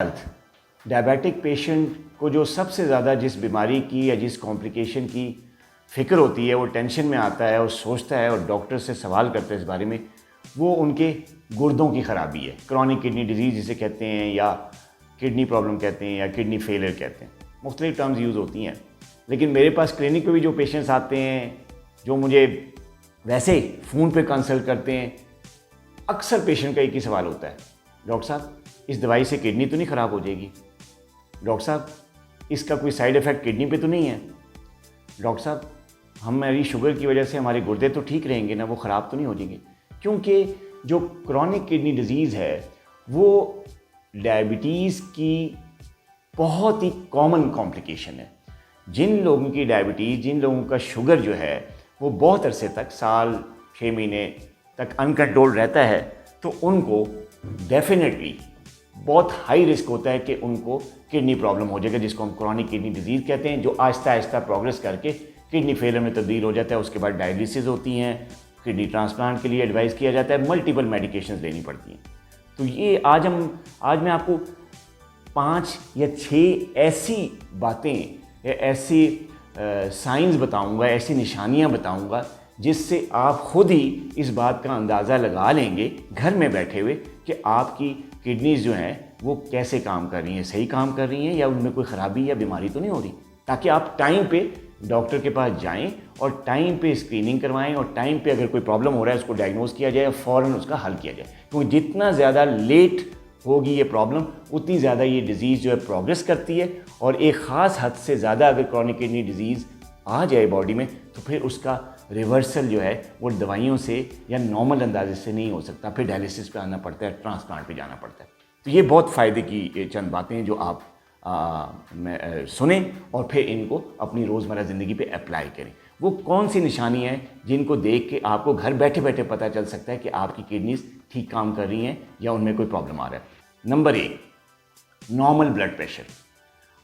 Health diabetic patient को जो सबसे ज़्यादा जिस बीमारी की या जिस कॉम्प्लिकेशन की फ़िक्र होती है, वो टेंशन में आता है और सोचता है और डॉक्टर से सवाल करता है इस बारे में, वो उनके गुर्दों की ख़राबी है। क्रॉनिक किडनी डिजीज़ जिसे कहते हैं या किडनी प्रॉब्लम कहते हैं या किडनी फेलियर कहते हैं, मुख्तलिफ टर्म्स यूज़ होती हैं। लेकिन मेरे पास क्लिनिक पे भी जो पेशेंट्स आते हैं, जो मुझे वैसे फ़ोन पे कंसल्ट करते हैं, अक्सर पेशेंट का एक ही सवाल होता है, डॉक्टर साहब इस दवाई से किडनी तो नहीं ख़राब हो जाएगी? डॉक्टर साहब इसका कोई साइड इफ़ेक्ट किडनी पे तो नहीं है? डॉक्टर साहब हमारी शुगर की वजह से हमारे गुर्दे तो ठीक रहेंगे ना, वो ख़राब तो नहीं हो जाएंगे? क्योंकि जो क्रॉनिक किडनी डिजीज़ है वो डायबिटीज़ की बहुत ही कॉमन कॉम्प्लिकेशन है। जिन लोगों की डायबिटीज़, जिन लोगों का शुगर जो है वो बहुत अरसे तक, साल 6 महीने तक अनकंट्रोल रहता है, तो उनको डेफिनेटली बहुत हाई रिस्क होता है कि उनको किडनी प्रॉब्लम हो जाएगा, जिसको हम क्रॉनिक किडनी डिजीज़ कहते हैं, जो आहिस्ता आहिस्ता प्रोग्रेस करके किडनी फेलियर में तब्दील हो जाता है। उसके बाद डायलिसिस होती हैं, किडनी ट्रांसप्लांट के लिए एडवाइस किया जाता है, मल्टीपल मेडिकेशंस लेनी पड़ती हैं। तो ये आज मैं आपको 5 या 6 ऐसी बातें या ऐसी साइंस बताऊंगा, ऐसी निशानियां बताऊंगा जिससे आप खुद ही इस बात का अंदाज़ा लगा लेंगे घर में बैठे हुए कि आपकी किडनीज जो हैं वो कैसे काम कर रही हैं, सही काम कर रही हैं या उनमें कोई ख़राबी या बीमारी तो नहीं हो रही, ताकि आप टाइम पे डॉक्टर के पास जाएं और टाइम पे स्क्रीनिंग करवाएं और टाइम पे अगर कोई प्रॉब्लम हो रहा है उसको डायग्नोज किया जाए और फ़ौरन उसका हल किया जाए। क्योंकि जितना ज़्यादा लेट होगी ये प्रॉब्लम, उतनी ज़्यादा ये डिज़ीज़ जो है प्रोग्रेस करती है, और एक ख़ास हद से ज़्यादा अगर क्रॉनिक किडनी डिजीज़ आ जाए बॉडी में तो फिर उसका रिवर्सल जो है वो दवाइयों से या नॉर्मल अंदाजे से नहीं हो सकता, फिर डायलिसिस पे आना पड़ता है, ट्रांसप्लांट पे जाना पड़ता है। तो ये बहुत फ़ायदे की चंद बातें हैं जो आप सुने और फिर इनको अपनी रोज़मर्रा ज़िंदगी पे अप्लाई करें। वो कौन सी निशानी है जिनको देख के आपको घर बैठे बैठे पता चल सकता है कि आपकी किडनीज ठीक काम कर रही हैं या उनमें कोई प्रॉब्लम आ रहा है। Number 1, normal blood pressure.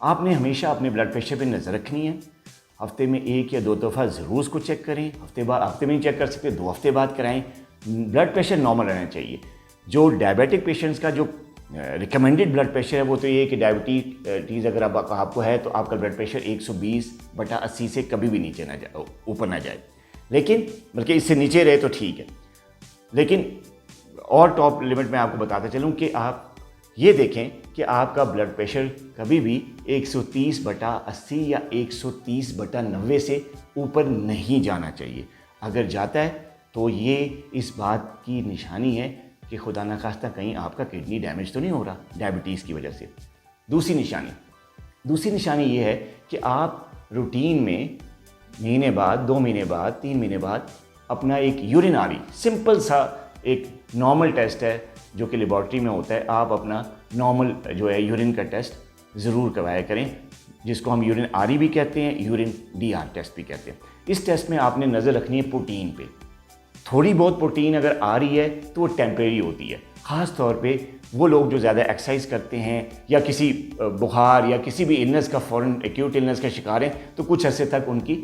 आपने हमेशा अपने ब्लड प्रेशर पे नज़र रखनी है। हफ्ते में 1 या 2 दफ़ा ज़रूर उसको चेक करें। हफ्ते में ही चेक कर सकते, 2 हफ्ते बाद कराएं। ब्लड प्रेशर नॉर्मल रहना चाहिए। जो डायबिटिक पेशेंट्स का जो रिकमेंडेड ब्लड प्रेशर है वो तो ये है कि डायबिटीज़ अगर आपको है तो आपका ब्लड प्रेशर 120/80 से कभी भी नीचे ना जाए, ऊपर ना जाए, लेकिन बल्कि इससे नीचे रहे तो ठीक है। लेकिन और टॉप लिमिट में आपको बताता चलूँ कि आप ये देखें कि आपका ब्लड प्रेशर कभी भी 130/80 या 130/90 से ऊपर नहीं जाना चाहिए। अगर जाता है तो ये इस बात की निशानी है कि खुदा न खास्ता कहीं आपका किडनी डैमेज तो नहीं हो रहा डायबिटीज़ की वजह से। दूसरी निशानी ये है कि आप रूटीन में महीने बाद, 2 महीने बाद, 3 महीने बाद अपना एक यूरिनरी सिंपल सा एक नॉर्मल टेस्ट है जो कि लेबॉर्ट्री में होता है, आप अपना नॉर्मल जो है यूरिन का टेस्ट ज़रूर करवाया करें, जिसको हम यूरिन आरी भी कहते हैं, यूरिन DR टेस्ट भी कहते हैं। इस टेस्ट में आपने नज़र रखनी है प्रोटीन पे। थोड़ी बहुत प्रोटीन अगर आ रही है तो वो टेम्परेरी होती है। ख़ास तौर पे वो लोग जो ज़्यादा एक्सरसाइज करते हैं या किसी बुखार या किसी भी इलनेस का, फ़ौरन एक्यूट इलनेस का शिकार हैं, तो कुछ अरसे तक उनकी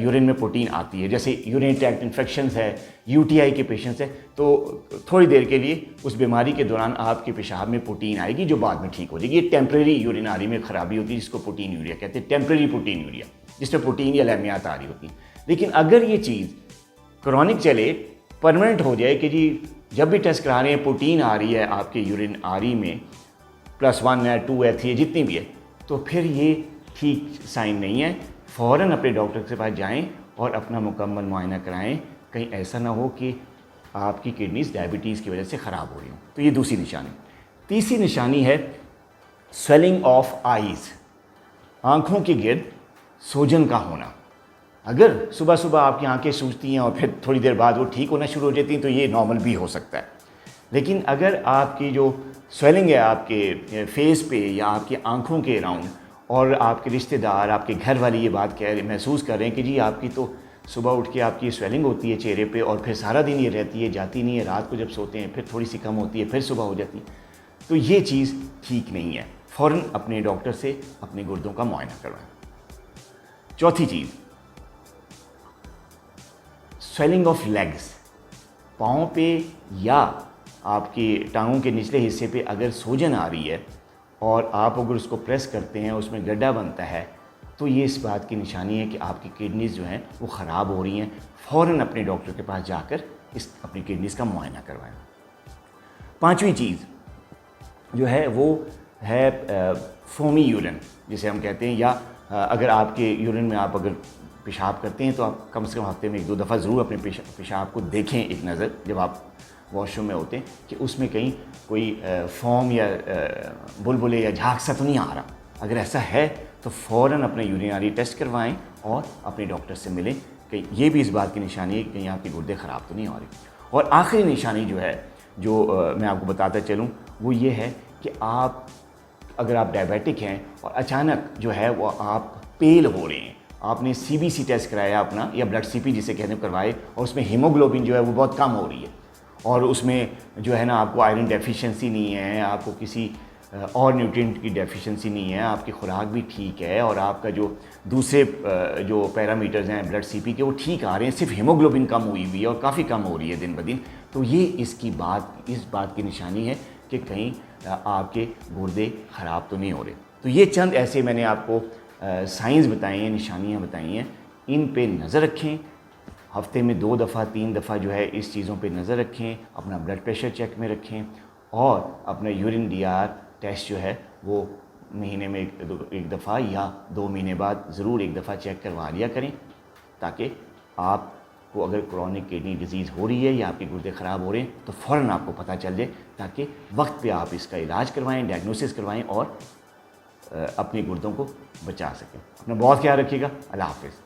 यूरिन में प्रोटीन आती है। जैसे यूरिन ट्रैक्ट इन्फेक्शंस है, UTI के पेशेंट्स हैं, तो थोड़ी देर के लिए उस बीमारी के दौरान आपके पेशाब में प्रोटीन आएगी जो बाद में ठीक हो जाएगी। ये टेम्परेरी यूरिनरी में ख़राबी होती है जिसको प्रोटीन यूरिया कहते हैं, टेम्परेरी प्रोटीन यूरिया, जिसमें प्रोटीन या लैमियात आ रही होती है। लेकिन अगर ये चीज़ क्रॉनिक चले, परमानेंट हो जाए कि जी जब भी टेस्ट करा रहे हैं प्रोटीन आ रही है आपके यूरिन आरी में, +1 है, 2 है, 3 है, जितनी भी है, तो फिर ये ठीक साइन नहीं है। फ़ौरन अपने डॉक्टर के पास जाएं और अपना मुकम्मल मुआयना कराएं, कहीं ऐसा ना हो कि आपकी किडनीज डायबिटीज़ की वजह से ख़राब हो रही हो। तो ये दूसरी निशानी। तीसरी निशानी है स्वेलिंग ऑफ आईज़, आँखों के गिर्द सूजन का होना। अगर सुबह सुबह आपकी आंखें सूजती हैं और फिर थोड़ी देर बाद वो ठीक होना शुरू हो जाती हैं तो ये नॉर्मल भी हो सकता है। लेकिन अगर आपकी जो स्वेलिंग है आपके फेस पे या आपकी आंखों के अराउंड, और आपके रिश्तेदार, आपके घर वाले ये बात महसूस कर रहे हैं कि जी आपकी तो सुबह उठ के आपकी स्वेलिंग होती है चेहरे पे और फिर सारा दिन ये रहती है, जाती नहीं है, रात को जब सोते हैं फिर थोड़ी सी कम होती है, फिर सुबह हो जाती है, तो ये चीज़ ठीक नहीं है। फ़ौरन अपने डॉक्टर से अपने गुर्दों का मुआयना करवाएं। चौथी चीज़, स्वेलिंग ऑफ लेग्स, पाँव पे या आपकी टांगों के निचले हिस्से पे अगर सूजन आ रही है और आप अगर उसको प्रेस करते हैं, उसमें गड्ढा बनता है, तो ये इस बात की निशानी है कि आपकी किडनीज़ जो हैं वो ख़राब हो रही हैं। फ़ौरन अपने डॉक्टर के पास जाकर अपनी किडनीज़ का मुआयना करवाएं। पांचवी चीज़ जो है वो है फोमी यूरिन जिसे हम कहते हैं, या अगर आपके यूरिन में आप अगर पेशाब करते हैं तो आप कम से कम हफ्ते में 1-2 दफ़ा ज़रूर अपने पेशाब को देखें एक नज़र, जब आप वॉशरूम में होते हैं, कि उसमें कहीं कोई फोम या बुलबुले या झाग सा तो नहीं आ रहा। अगर ऐसा है तो फ़ौरन अपने यूरिनरी टेस्ट करवाएं और अपने डॉक्टर से मिलें, कि ये भी इस बात की निशानी है कि कहीं आपके गुर्दे ख़राब तो नहीं हो रही। और आखिरी निशानी जो है, जो मैं आपको बताता चलूँ, वो ये है कि अगर आप डायबिटिक हैं और अचानक जो है वो आप पेल हो रहे हैं, आपने सीबीसी टेस्ट कराया अपना, या ब्लड सीपी जिसे कहते हैं करवाए, और उसमें हीमोग्लोबिन जो है वो बहुत कम हो रही है, और उसमें जो है ना आपको आयरन डेफिशिएंसी नहीं है, आपको किसी और न्यूट्रिएंट की डेफिशिएंसी नहीं है, आपकी खुराक भी ठीक है, और आपका जो दूसरे जो पैरामीटर्स हैं ब्लड सीपी के वो ठीक आ रहे हैं, सिर्फ हीमोग्लोबिन कम हुई हुई है और काफ़ी कम हो रही है दिन ब दिन, तो ये इस बात की निशानी है कि कहीं आपके गुर्दे ख़राब तो नहीं हो रहे। तो ये चंद ऐसे मैंने आपको साइंस बताए हैं, निशानियाँ बताई हैं, इन पे नज़र रखें। हफ्ते में 2 दफ़ा 3 दफ़ा जो है इस चीज़ों पे नज़र रखें, अपना ब्लड प्रेशर चेक में रखें, और अपना यूरिन डीआर टेस्ट जो है वो महीने में एक दफ़ा या 2 महीने बाद ज़रूर एक दफ़ा चेक करवा लिया करें, ताकि आपको अगर क्रोनिक किडनी डिजीज़ हो रही है या आपके गुर्दे ख़राब हो रहे हैं तो फ़ौरन आपको पता चल जाए, ताकि वक्त पे आप इसका इलाज करवाएं, डायग्नोसिस करवाएं और अपने गुर्दों को बचा सकें। अपना बहुत ख्याल रखिएगा। अल्लाह हाफ़िज़।